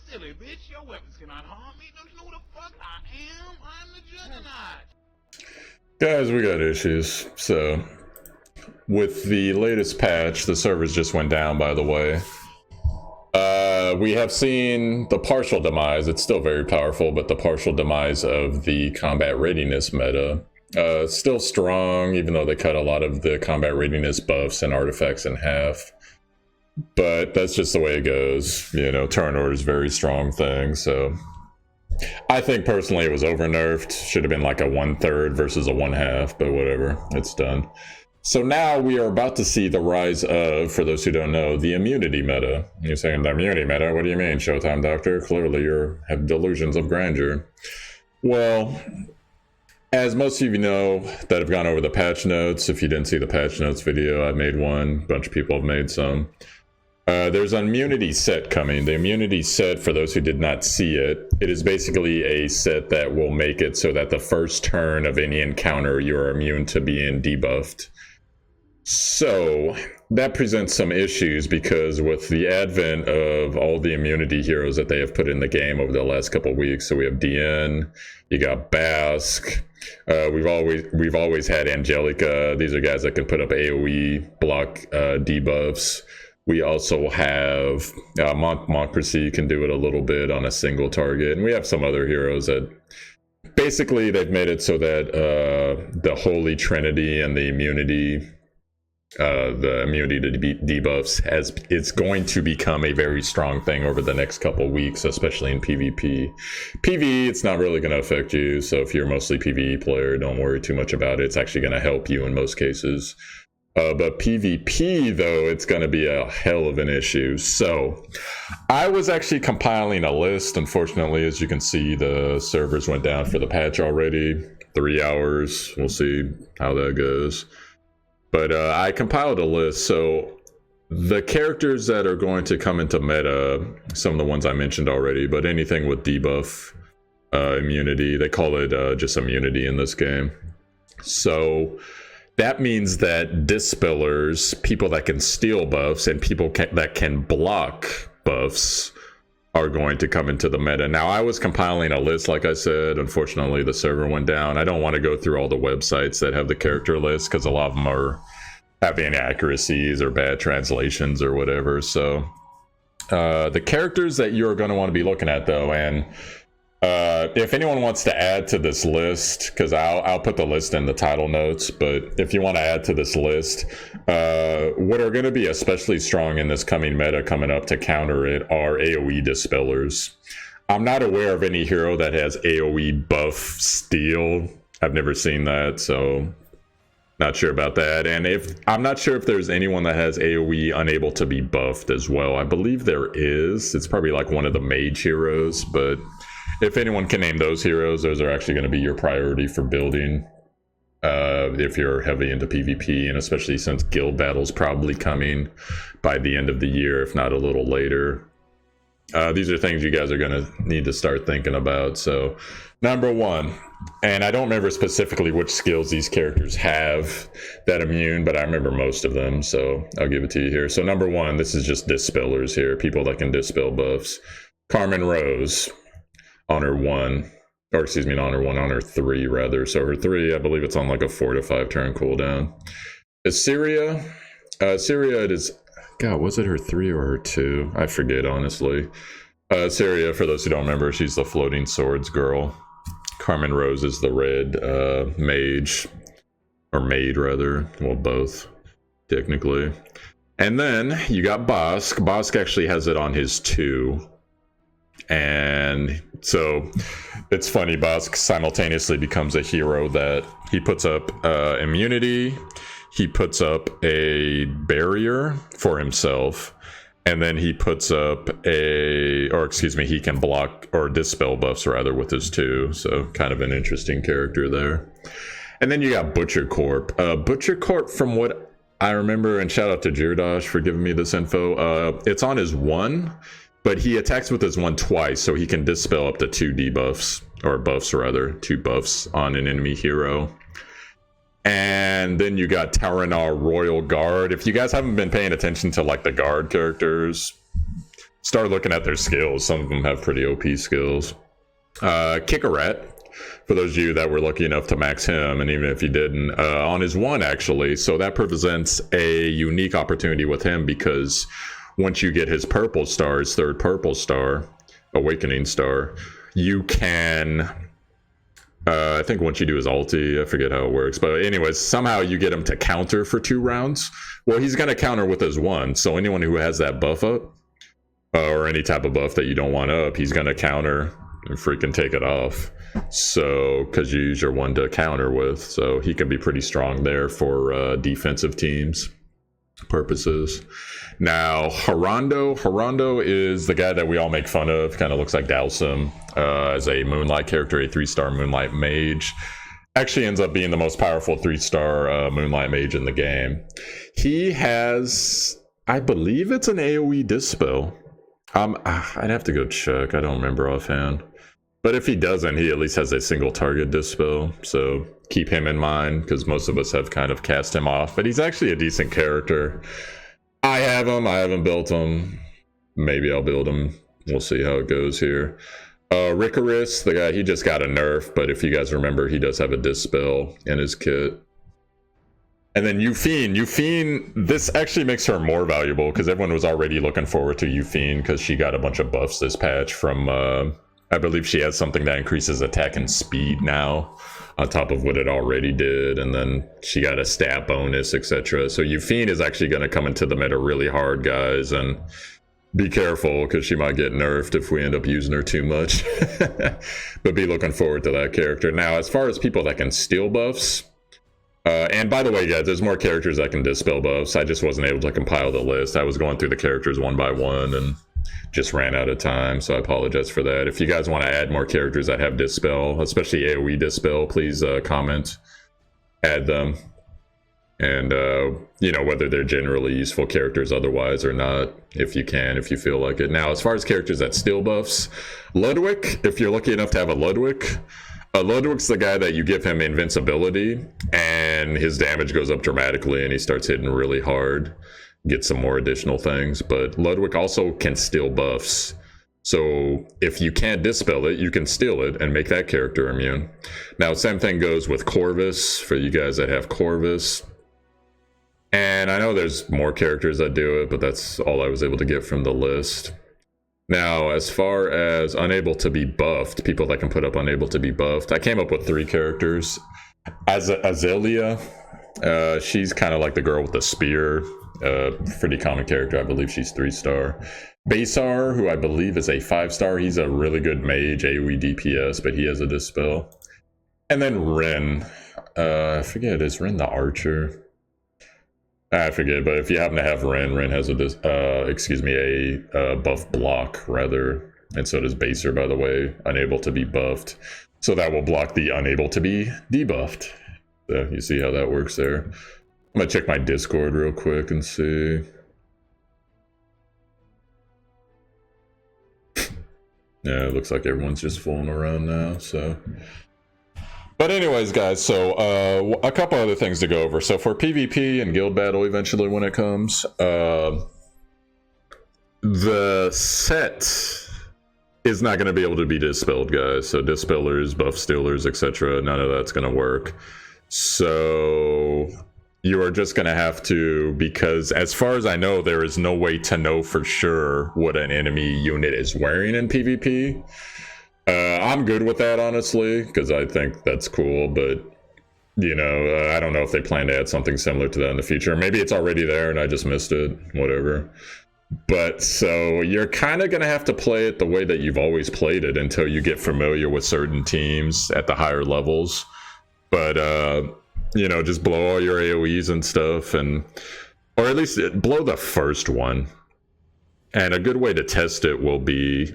silly, bitch. Your weapons cannot harm me. Don't you know who the fuck I am? I'm the Juggernaut. Guys, we got issues. So, with the latest patch, the servers just went down, by the way. We have seen the partial demise. It's still very powerful, but the partial demise of the combat readiness meta. Still strong, even though they cut a lot of the combat readiness buffs and artifacts in half. But that's just the way it goes. You know, Taranor is a very strong thing, so... I think personally it was over-nerfed. Should have been like a 1/3 versus a 1/2, but whatever. It's done. So now we are about to see the rise of, for those who don't know, the immunity meta. You're saying the immunity meta? What do you mean, Showtime Doctor? Clearly you have delusions of grandeur. Well, as most of you know that have gone over the patch notes, if you didn't see the patch notes video, I made one. A bunch of people have made some. There's an immunity set coming. The immunity set, for those who did not see it, it is basically a set that will make it so that the first turn of any encounter you are immune to being debuffed. So that presents some issues because with the advent of all the immunity heroes that they have put in the game over the last couple of weeks, so we have DN, you got Bask, we've always had Angelica. These are guys that can put up AoE block debuffs. We also have Montcracy can do it a little bit on a single target. And we have some other heroes that basically they've made it so that the Holy Trinity and the immunity to debuffs it's going to become a very strong thing over the next couple weeks, especially in PvP. PvE, it's not really going to affect you. So if you're mostly PvE player, don't worry too much about it. It's actually going to help you in most cases. But PvP, though, it's going to be a hell of an issue. So I was actually compiling a list. Unfortunately, as you can see, the servers went down for the patch already. 3 hours. We'll see how that goes. But I compiled a list. So the characters that are going to come into meta, some of the ones I mentioned already, but anything with debuff, immunity, they call it just immunity in this game. So... that means that Dispellers, people that can steal buffs, and people that can block buffs are going to come into the meta. Now, I was compiling a list, like I said. Unfortunately, the server went down. I don't want to go through all the websites that have the character list, because a lot of them have inaccuracies or bad translations or whatever. So, the characters that you're going to want to be looking at, though, and... if anyone wants to add to this list, because I'll put the list in the title notes, but if you want to add to this list, what are going to be especially strong in this coming meta coming up to counter it are AoE Dispellers. I'm not aware of any hero that has AoE buff steal. I've never seen that, so not sure about that. And I'm not sure if there's anyone that has AoE unable to be buffed as well. I believe there is. It's probably like one of the mage heroes, but if anyone can name those heroes, those are actually going to be your priority for building if you're heavy into PvP, and especially since guild battle's probably coming by the end of the year, if not a little later. These are things you guys are going to need to start thinking about. So, number one, and I don't remember specifically which skills these characters have that immune, but I remember most of them, so I'll give it to you here. So, number one, this is just Dispellers here, people that can dispel buffs. Carmine Rose. Honor 1, or excuse me, not Honor 1, Honor 3 rather. So her 3, I believe it's on like a 4 to 5 turn cooldown. Iseria, it is, God, was it her 3 or her 2? I forget, honestly. Iseria, for those who don't remember, she's the floating swords girl. Carmine Rose is the red mage, or maid rather, well both, technically. And then you got Bask. Bask actually has it on his 2. And so it's funny, Bask simultaneously becomes a hero that he puts up immunity, he puts up a barrier for himself, and then he puts up he can block or dispel buffs rather with his 2. So kind of an interesting character there. And then you got Butcher Corp. Butcher Corp, from what I remember, and shout out to Jirdosh for giving me this info, it's on his 1. But he attacks with his 1 twice, so he can dispel up to 2 debuffs, or buffs rather, 2 buffs on an enemy hero. And then you got Taranor Royal Guard. If you guys haven't been paying attention to like the guard characters, start looking at their skills. Some of them have pretty OP skills. Kitirat, for those of you that were lucky enough to max him, and even if you didn't, on his 1 actually, so that presents a unique opportunity with him, because once you get his purple star, his 3rd purple star, awakening star, you can I think once you do his ulti, I forget how it works, but anyways, somehow you get him to counter for 2 rounds. Well, he's going to counter with his 1, so anyone who has that buff up, or any type of buff that you don't want up, he's going to counter and freaking take it off. So, because you use your 1 to counter with, so he can be pretty strong there for defensive teams purposes. Now, Hurado is the guy that we all make fun of. Kind of looks like Dowsum as a Moonlight character, a 3-star Moonlight mage. Actually ends up being the most powerful 3-star Moonlight mage in the game. He has, I believe it's an AoE Dispel. I'd have to go check. I don't remember offhand. But if he doesn't, he at least has a single target Dispel. So keep him in mind, because most of us have kind of cast him off. But he's actually a decent character. I have him. I haven't built him. Maybe I'll build him. We'll see how it goes here. Rikoris, the guy, he just got a nerf, but if you guys remember, he does have a Dispel in his kit. And then Yufine, this actually makes her more valuable, because everyone was already looking forward to Yufine, because she got a bunch of buffs this patch from, I believe she has something that increases attack and speed now, on top of what it already did, and then she got a stat bonus, etc. So Yufine is actually going to come into the meta really hard, guys, and be careful, because she might get nerfed if we end up using her too much. But be looking forward to that character. Now, as far as people that can steal buffs, and by the way, guys, there's more characters that can dispel buffs. I just wasn't able to compile the list. I was going through the characters one by one and just ran out of time, so I apologize for that. If you guys want to add more characters that have Dispel, especially AoE Dispel, please comment, add them. And, you know, whether they're generally useful characters otherwise or not, if you can, if you feel like it. Now, as far as characters that steal buffs, Ludwig, if you're lucky enough to have a Ludwig, Ludwig's the guy that you give him invincibility, and his damage goes up dramatically, and he starts hitting really hard. Get some more additional things, but Ludwig also can steal buffs. So if you can't dispel it, you can steal it and make that character immune. Now, same thing goes with Corvus, for you guys that have Corvus. And I know there's more characters that do it, but that's all I was able to get from the list. Now, as far as unable to be buffed, people that can put up unable to be buffed, I came up with 3 characters. Azalea, she's kind of like the girl with the spear. Pretty common character. I believe she's 3-star. Basar, who I believe is a 5-star. He's a really good mage, AoE DPS, but he has a Dispel. And then Ren. I forget, is Ren the archer? I forget, but if you happen to have Ren has a buff block, rather. And so does Basar, by the way. Unable to be buffed. So that will block the unable to be debuffed. So you see how that works there. I'm gonna check my Discord real quick and see. Yeah, it looks like everyone's just fooling around now, so. But anyways, guys, so a couple other things to go over. So for PvP and guild battle eventually when it comes, the set is not going to be able to be dispelled, guys. So Dispellers, buff stealers, etc., none of that's going to work. So you are just going to have to, because as far as I know, there is no way to know for sure what an enemy unit is wearing in PvP. I'm good with that, honestly, because I think that's cool, but, you know, I don't know if they plan to add something similar to that in the future. Maybe it's already there and I just missed it, whatever. But, so, you're kind of going to have to play it the way that you've always played it until you get familiar with certain teams at the higher levels. But, you know, just blow all your AoEs and stuff, and, or at least blow the first one. And a good way to test it will be,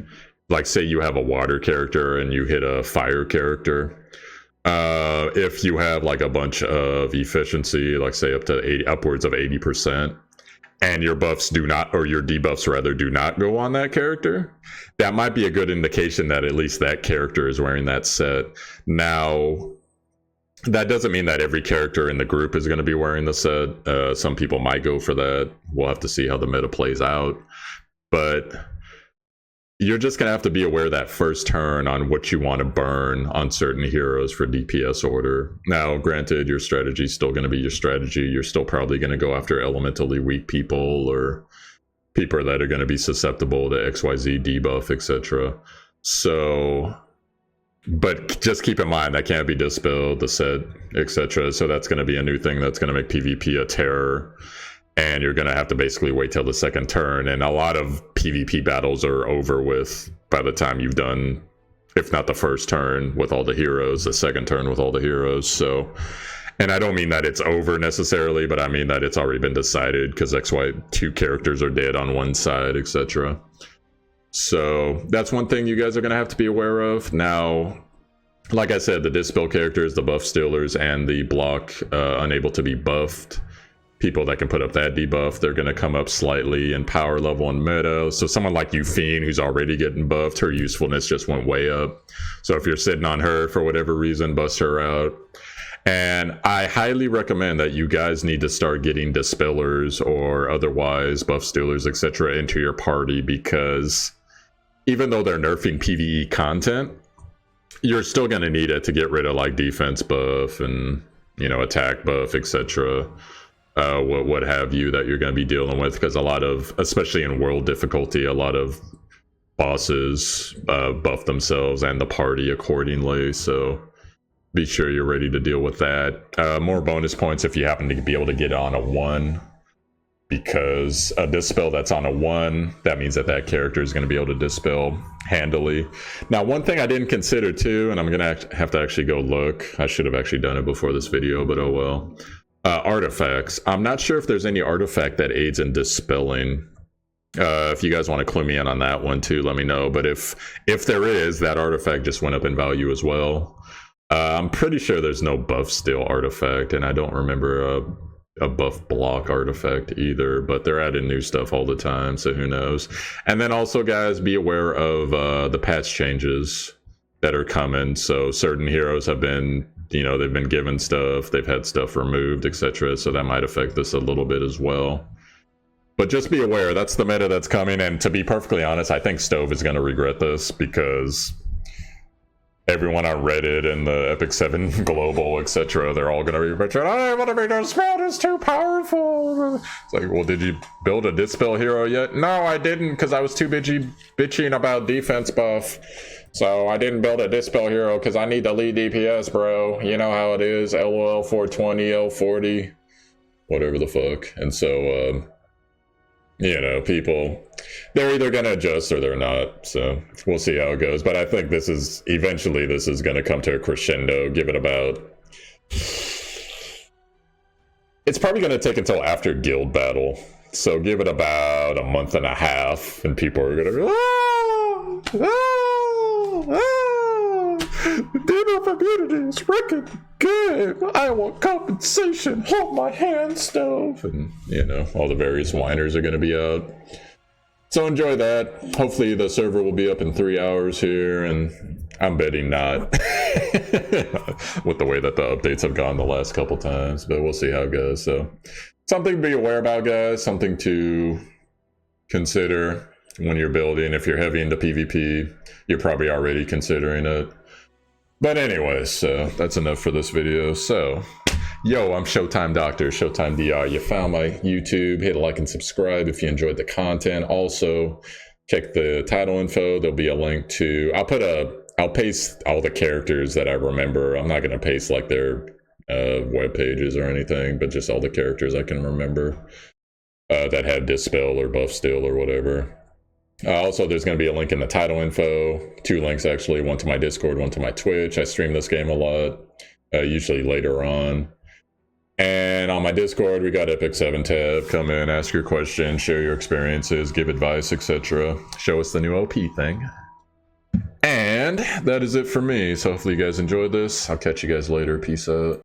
like, say you have a water character and you hit a fire character. If you have like a bunch of efficiency, like say up to 80, upwards of 80%, and your buffs do not, or your debuffs rather, do not go on that character, that might be a good indication that at least that character is wearing that set. Now, that doesn't mean that every character in the group is going to be wearing the set. Some people might go for that. We'll have to see how the meta plays out. But you're just going to have to be aware that first turn on what you want to burn on certain heroes for DPS order. Now, granted, your strategy is still going to be your strategy. You're still probably going to go after elementally weak people or people that are going to be susceptible to XYZ debuff, etc. So, but just keep in mind that can't be dispelled, the set, etc. So that's going to be a new thing that's going to make PvP a terror. And you're going to have to basically wait till the second turn. And a lot of PvP battles are over with by the time you've done, if not the first turn with all the heroes, the second turn with all the heroes. So, and I don't mean that it's over necessarily, but I mean that it's already been decided because two characters are dead on one side, etc. So that's one thing you guys are going to have to be aware of. Now, like I said, the dispel characters, the buff stealers, and the block unable to be buffed, people that can put up that debuff, they're going to come up slightly in power level and meta. So someone like Yufine, who's already getting buffed, her usefulness just went way up. So if you're sitting on her for whatever reason, bust her out. And I highly recommend that you guys need to start getting Dispellers or otherwise buff stealers, etc. into your party, because even though they're nerfing PvE content, you're still going to need it to get rid of like defense buff and, you know, attack buff, etc. What have you that you're going to be dealing with, because a lot of, especially in world difficulty, a lot of bosses buff themselves and the party accordingly. So be sure you're ready to deal with that. More bonus points if you happen to be able to get on a 1, because a dispel that's on a 1, that means that that character is going to be able to dispel handily. Now, one thing I didn't consider too, and I'm going to have to actually go look, I should have actually done it before this video, but oh well. Artifacts. I'm not sure if there's any artifact that aids in dispelling. If you guys want to clue me in on that one too, let me know. But if there is, that artifact just went up in value as well. I'm pretty sure there's no buff steal artifact, and I don't remember a buff block artifact either, but they're adding new stuff all the time, so who knows. And then also, guys, be aware of the patch changes that are coming. So certain heroes have been, you know, they've been given stuff, they've had stuff removed, etc. So that might affect this a little bit as well. But just be aware, that's the meta that's coming. And to be perfectly honest, I think Stove is going to regret this, because everyone on Reddit and the Epic 7 Global, etc., they're all going to be bitching, I want to be dispelled, it's too powerful. It's like, well, did you build a dispel hero yet? No, I didn't, because I was too busy bitching about defense buff. So I didn't build a dispel hero because I need the lead DPS, bro. You know how it is, LOL 420, L40, whatever the fuck. And so, you know, people, they're either going to adjust or they're not. So we'll see how it goes. But I think eventually this is going to come to a crescendo. Give it about, it's probably going to take until after guild battle. So give it about a month and a half and people are going to go, the debuff immunity is wicked good. I want compensation. Hold my hand, Stove. And, you know, all the various whiners are going to be out. So enjoy that. Hopefully the server will be up in 3 hours here, and I'm betting not. With the way that the updates have gone the last couple times, but we'll see how it goes. So something to be aware about, guys. Something to consider when you're building. If you're heavy into PvP, you're probably already considering it. But anyways, so that's enough for this video. So, yo, I'm Showtime Doctor, Showtime DR. You found my YouTube. Hit like and subscribe if you enjoyed the content. Also, check the title info. There'll be a link to, I'll paste all the characters that I remember. I'm not going to paste like their web pages or anything, but just all the characters I can remember that had Dispel or Buff Steal or whatever. Also, there's going to be a link in the title info. 2 links, actually. One to my Discord, one to my Twitch. I stream this game a lot, usually later on. And on my Discord, we got Epic 7 tab. Come in, ask your questions, share your experiences, give advice, etc. Show us the new OP thing. And that is it for me. So hopefully you guys enjoyed this. I'll catch you guys later. Peace out.